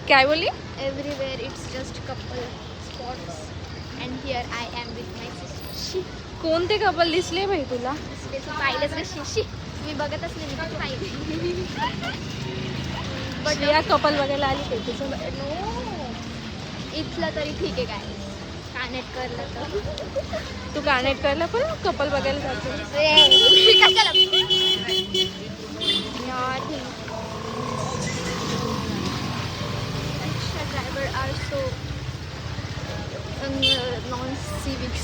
काय बोलली? Everywhere it's just couple spots and here I am with my sister. कोणते couple दिसले भाई तुला? पाहिलंच रे शिशी, मी बघतच नाही, मी पाहिजे. बट या कपल बघायला आली ते तुझं? नो, इथलं तरी ठीक आहे. काय कानेक्ट करलं तर तू कानेक्ट करला पण कपल बघायला जातो? कशाला driver are so non civic.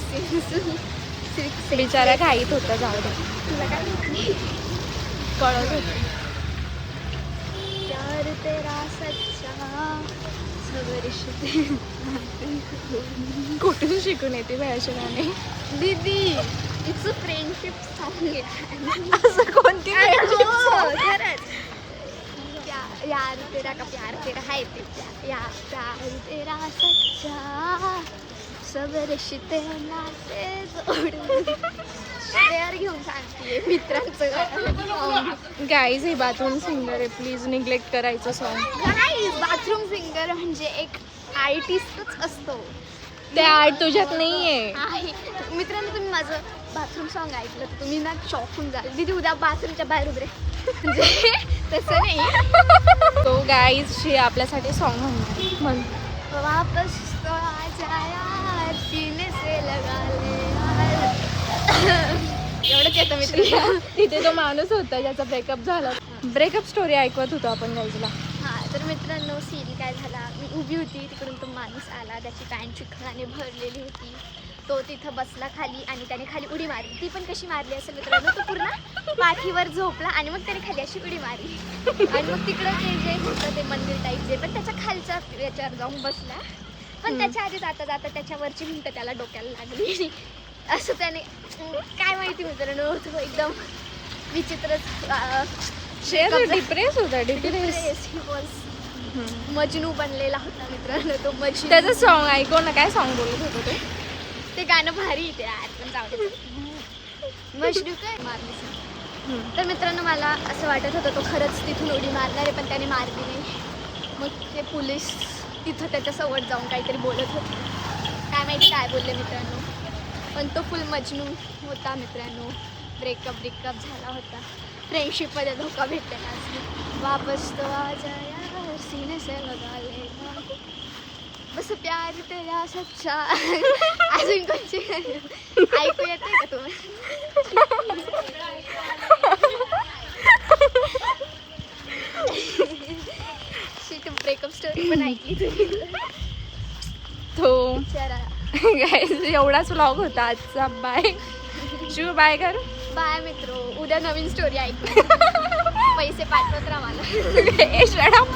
बिचारा घाईत होता, जाऊ दे. तुला काय माहिती? कळत होतं. प्यार तेरा सच्चा सबर कुठून शिकून येते भाषा गाणे? दीदी इट्स अ फ्रेंडशिप सॉन्ग. असं कोणती खरंच. यार तेरा का प्यार तेरा है ते प्यार तेरा सच्चा सबरशी ते नाते जोड. शेअर घेऊन सांगते मित्रांचं. गाईज हे बाथरूम सिंगर आहे, प्लीज निग्लेक्ट करायचं सॉन्ग. गाईज बाथरूम सिंगर म्हणजे एक आर्टिस्टच असतो. ते आर्ट तुझ्यात नाहीये. आहे मित्रांनो, तुम्ही माझं बाथरूम सॉन्ग ऐकलं तर तुम्ही ना शॉक होऊन जाल. दीदी उद्या बाथरूमच्या बाहेर उभे म्हणजे तसं नाही. तो गाईजशी आपल्यासाठी सॉन्ग म्हणणार म्हण. वापस तो आ जाया सीने से लगा ले एवढंच येतं मित्र. तिथे तो माणूस होता ज्याचा ब्रेकअप झाला. ब्रेकअप स्टोरी ऐकवत होतो आपण गाईजला. हां, तर मित्रांनो सीन काय झाला, मी उभी होती, तिकडून तो माणूस आला, त्याची पॅन्ट चिखलाने भरलेली होती. तो तिथं बसला खाली आणि त्याने खाली उडी मारली. ती पण कशी मारली असेल मित्रांनो, तो पूर्ण पाठीवर झोपला आणि मग त्याने खाली अशी उडी मारली. आणि मग तिकडं ते जे होतं ते मंदिर टाईप जे, पण त्याच्या खालच्या याच्यावर जाऊन बसला. पण त्याच्या आधी जाता जाता त्याच्यावरची भिंत त्याला डोक्याला लागली. असं त्याने काय माहिती मित्रांनो, तो एकदम विचित्रच डिप्रेस होता. मजनू बनलेला होता मित्रांनो तो मजनू. त्याचं सॉन्ग ऐकव ना. काय सॉन्ग बोलत होतं ते? ते गाणं भारी ते यार, पण जाऊ दे. मजनू काय मारली. तर मित्रांनो मला असं वाटत होतं तो खरंच तिथून उडी मारणार आहे, पण त्याने मारली नाही. मग ते पोलीस तिथं त्याच्यासोबत जाऊन काहीतरी बोलत होते. काय माहिती काय बोलले मित्रांनो, पण तो फुल मजनू होता मित्रांनो. ब्रेकअप झाला होता. फ्रेंडशिपमध्ये धोका भेटलेला असतो. वापस तो आ जाया सीने से लगा लेगा बस प्यार तेरा सच्चा. अजून कोणची ऐकू येते का तुम्हाला? शीट ब्रेकअप स्टोरी पण ऐकली तुम्ही? तो विचारा. गाईज एवढाच व्लॉग होता आजचा. बाय. शिव बाय कर. बाय मित्रो, उद्या नवीन स्टोरी ऐकू. पैसे पाठवत राहा मला. Shut up.